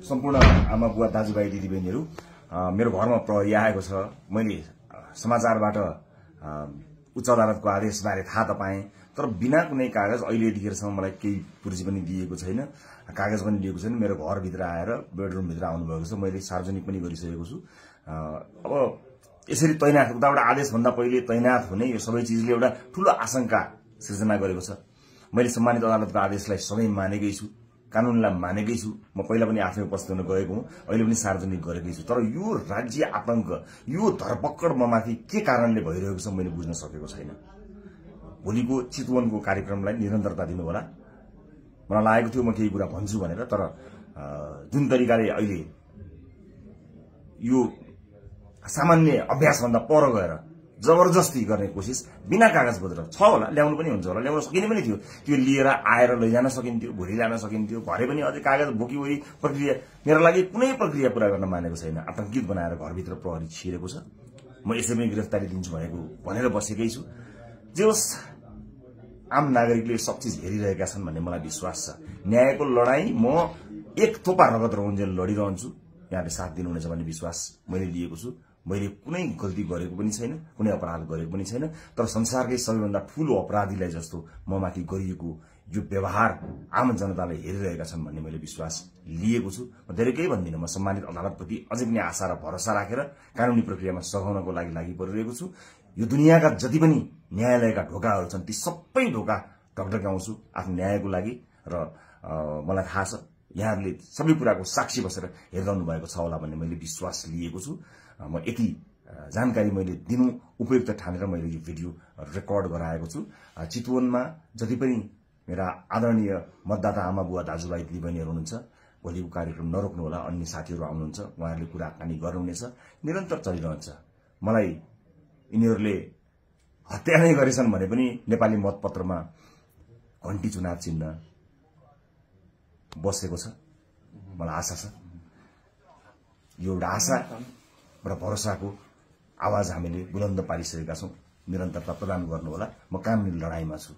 सम्पूर्ण आमा बुवा दाजुभाइ दिदीबहिनीहरू मेरो घरमा प्रहरी आएको छ। मैले समाचारबाट उच्च अदालतको आदेशबारे थाहा त पाएँ, तर बिना कुनै कागज अहिले यतिखेरसम्म मलाई केही पुर्जी पनि दिएको छैन, कागज पनि दिएको छैन। मेरो घरभित्र आएर बेडरुमभित्र आउनुभएको छ, मैले सार्वजनिक पनि गरिसकेको छु। अब यसरी तैनाथ उताबाट आदेशभन्दा पहिले तैनाथ हुने यो सबै चिजले एउटा ठूलो आशंका सृजना गरेको छ। मैले सम्मानित अदालतको आदेशलाई सधैँ मानेकै छु, कानूनलाई मानेकै छु। म पहिला पनि आफै उपस्थित हुन गएको हुँ, अहिले पनि सार्वजनिक गरेकै छु। तर यो राज्य आतंक, यो धरपकड ममाथि के कारणले भइरहेको छ मैले बुझ्न सकेको छैन। भोलिको चितवनको कार्यक्रमलाई निरन्तरता दिनुहोला। मलाई लागेको थियो म केही कुरा भन्छु भनेर, तर जुन तरिकाले अहिले यो सामान्य अभ्यासभन्दा पर गएर जबरजस्ती गर्ने कोसिस बिना कागज पत्र छ होला, ल्याउनु पनि हुन्छ होला, ल्याउन सकिने पनि थियो। त्यो लिएर आएर लैजान सकिन्थ्यो, भोलि ल्याउन सकिन्थ्यो। भरे पनि अझै कागज बोकीवरी प्रक्रिया मेरो लागि कुनै प्रक्रिया पूरा गर्न मानेको छैन। आतंकित बनाएर घरभित्र प्रहरी छिरेको छ। म यसै पनि गिरफ्तारी दिन्छु भनेर बसेकै छु। जे होस्, आम नागरिकले सब चिज हेरिरहेका छन् भन्ने मलाई विश्वास छ। न्यायको लडाई म एक थोपा रगत रहुन्जेल लडिरहन्छु। यहाँले साथ दिनुहुनेछ भन्ने विश्वास मैले लिएको छु। मैले कुनै गल्ती गरेको पनि छैन, कुनै अपराध गरेको पनि छैन, तर संसारकै सबैभन्दा ठूलो अपराधीलाई जस्तो ममाथि गरिएको यो व्यवहार आम जनताले हेरिरहेका छन् भन्ने मैले विश्वास लिएको छु। म धेरै केही भन्दिनँ। म सम्मानित अदालतप्रति अझै पनि आशा र भरोसा राखेर कानूनी प्रक्रियामा सघाउनको लागि परिरहेको छु। यो दुनियाँका जति पनि न्यायालयका ढोकाहरू छन् ती सबै ढोका ढकढक्याउँछु आफ्नो न्यायको लागि। र मलाई थाहा छ यहाँहरूले सबै कुराको साक्षी बसेर हेरिरहनु भएको छ होला भन्ने मैले विश्वास लिएको छु। म यति जानकारी मैले दिनु उपयुक्त ठानेर मैले यो भिडियो रेकर्ड गराएको छु। चितवनमा जति पनि मेरा आदरणीय मतदाता आमा बुवा दाजुभाइ दिदीबहिनीहरू हुनुहुन्छ, भोलिको कार्यक्रम नरोक्नु होला। अन्य साथीहरू आउनुहुन्छ, उहाँहरूले कुराकानी गर्नुहुनेछ, निरन्तर चलिरहन्छ। मलाई यिनीहरूले हत्या नै गरेछन् भने पनि नेपाली मतपत्रमा घण्टी चुनाव चिन्ह बसेको छ। मलाई आशा छ यो एउटा आशा र भरोसाको आवाज हामीले बुलन्द पारिसकेका छौं। निरन्तरता प्रदान गर्नुहोला। म कानुनी लडाईँमा छु।